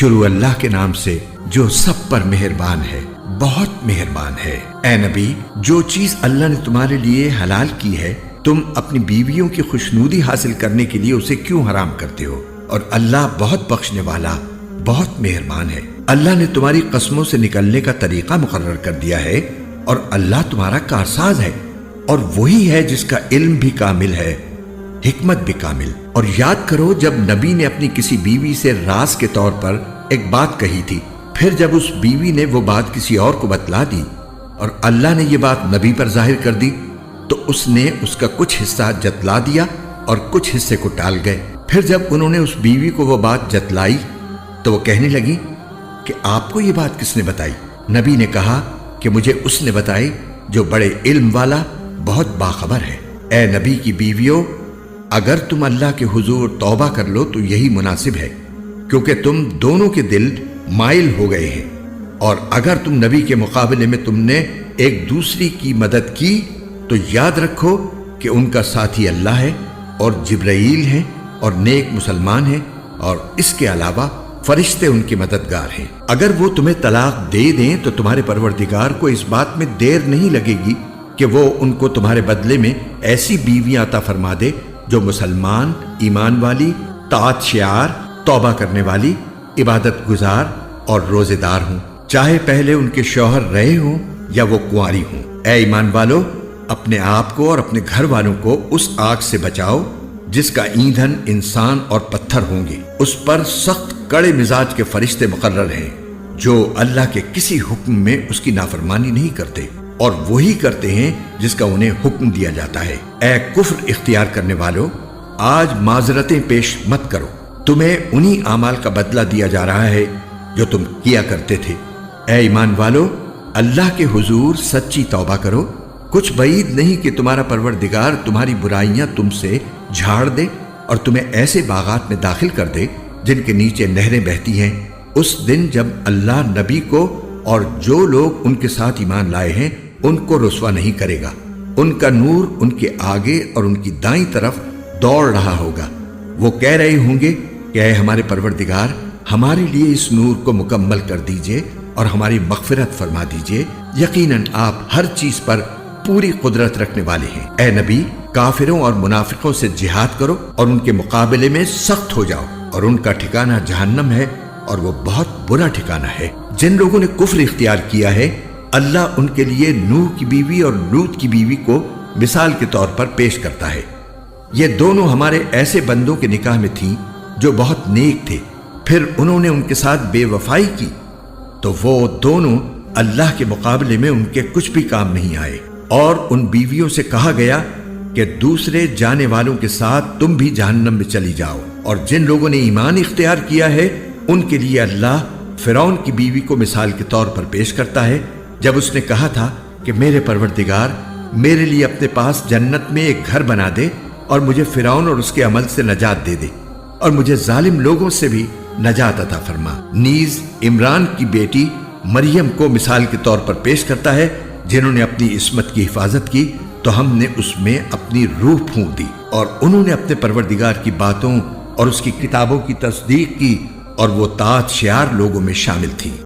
شروع اللہ کے نام سے جو سب پر مہربان ہے، بہت مہربان ہے۔ اے نبی، جو چیز اللہ نے تمہارے لیے حلال کی ہے، تم اپنی بیویوں کی خوشنودی حاصل کرنے کے لیے اسے کیوں حرام کرتے ہو؟ اور اللہ بہت بخشنے والا، بہت مہربان ہے۔ اللہ نے تمہاری قسموں سے نکلنے کا طریقہ مقرر کر دیا ہے، اور اللہ تمہارا کارساز ہے، اور وہی ہے جس کا علم بھی کامل ہے، حکمت بھی کامل۔ اور یاد کرو جب نبی نے اپنی کسی بیوی سے راز کے طور پر ایک بات کہی تھی، پھر جب اس بیوی نے وہ بات کسی اور کو بتلا دی اور اللہ نے یہ بات نبی پر ظاہر کر دی، تو اس نے اس کا کچھ حصہ جتلا دیا اور کچھ حصے کو ٹال گئے۔ پھر جب انہوں نے اس بیوی کو وہ بات جتلائی تو وہ کہنے لگی کہ آپ کو یہ بات کس نے بتائی؟ نبی نے کہا کہ مجھے اس نے بتائی جو بڑے علم والا، بہت باخبر ہے۔ اے نبی کی بیویوں، اگر تم اللہ کے حضور توبہ کر لو تو یہی مناسب ہے، کیونکہ تم دونوں کے دل مائل ہو گئے ہیں، اور اگر تم نبی کے مقابلے میں تم نے ایک دوسری کی مدد کی تو یاد رکھو کہ ان کا ساتھی اللہ ہے، اور جبرائیل ہیں، اور نیک مسلمان ہیں، اور اس کے علاوہ فرشتے ان کے مددگار ہیں۔ اگر وہ تمہیں طلاق دے دیں تو تمہارے پروردگار کو اس بات میں دیر نہیں لگے گی کہ وہ ان کو تمہارے بدلے میں ایسی بیویاں عطا فرما دے جو مسلمان، ایمان والی، طاعت شعار، توبہ کرنے والی، عبادت گزار اور روزے دار ہوں، چاہے پہلے ان کے شوہر رہے ہوں یا وہ کنواری ہوں۔ اے ایمان والو، اپنے آپ کو اور اپنے گھر والوں کو اس آگ سے بچاؤ جس کا ایندھن انسان اور پتھر ہوں گے۔ اس پر سخت کڑے مزاج کے فرشتے مقرر ہیں جو اللہ کے کسی حکم میں اس کی نافرمانی نہیں کرتے، اور وہی کرتے ہیں جس کا انہیں حکم دیا جاتا ہے۔ اے کفر اختیار کرنے والو، آج معذرتیں پیش مت کرو، تمہیں انہی اعمال کا بدلہ دیا جا رہا ہے جو تم کیا کرتے تھے۔ اے ایمان والو، اللہ کے حضور سچی توبہ کرو، کچھ بعید نہیں کہ تمہارا پروردگار تمہاری برائیاں تم سے جھاڑ دے اور تمہیں ایسے باغات میں داخل کر دے جن کے نیچے نہریں بہتی ہیں۔ اس دن جب اللہ نبی کو اور جو لوگ ان کے ساتھ ایمان لائے ہیں ان کو رسوا نہیں کرے گا، ان کا نور ان کے آگے اور ان کی دائیں طرف دوڑ رہا ہوگا۔ وہ کہہ رہے ہوں گے کہ اے ہمارے پروردگار، ہمارے لیے اس نور کو مکمل کر دیجئے اور ہماری مغفرت فرما دیجئے، یقیناً آپ ہر چیز پر پوری قدرت رکھنے والے ہیں۔ اے نبی، کافروں اور منافقوں سے جہاد کرو اور ان کے مقابلے میں سخت ہو جاؤ، اور ان کا ٹھکانہ جہنم ہے، اور وہ بہت برا ٹھکانہ ہے۔ جن لوگوں نے کفر اختیار کیا ہے، اللہ ان کے لیے نوح کی بیوی اور لوط کی بیوی کو مثال کے طور پر پیش کرتا ہے۔ یہ دونوں ہمارے ایسے بندوں کے نکاح میں تھیں جو بہت نیک تھے، پھر انہوں نے ان کے ساتھ بے وفائی کی تو وہ دونوں اللہ کے مقابلے میں ان کے کچھ بھی کام نہیں آئے۔ اور ان بیویوں سے کہا گیا کہ دوسرے جانے والوں کے ساتھ تم بھی جہنم میں چلی جاؤ۔ اور جن لوگوں نے ایمان اختیار کیا ہے ان کے لیے اللہ فرعون کی بیوی کو مثال کے طور پر پیش کرتا ہے، جب اس نے کہا تھا کہ میرے پروردگار، میرے لیے اپنے پاس جنت میں ایک گھر بنا دے اور مجھے فرعون اور اس کے عمل سے نجات دے دے، اور مجھے ظالم لوگوں سے بھی نجات عطا فرما۔ نیز عمران کی بیٹی مریم کو مثال کے طور پر پیش کرتا ہے، جنہوں نے اپنی عصمت کی حفاظت کی تو ہم نے اس میں اپنی روح پھونک دی، اور انہوں نے اپنے پروردگار کی باتوں اور اس کی کتابوں کی تصدیق کی، اور وہ طاعت شعار لوگوں میں شامل تھی۔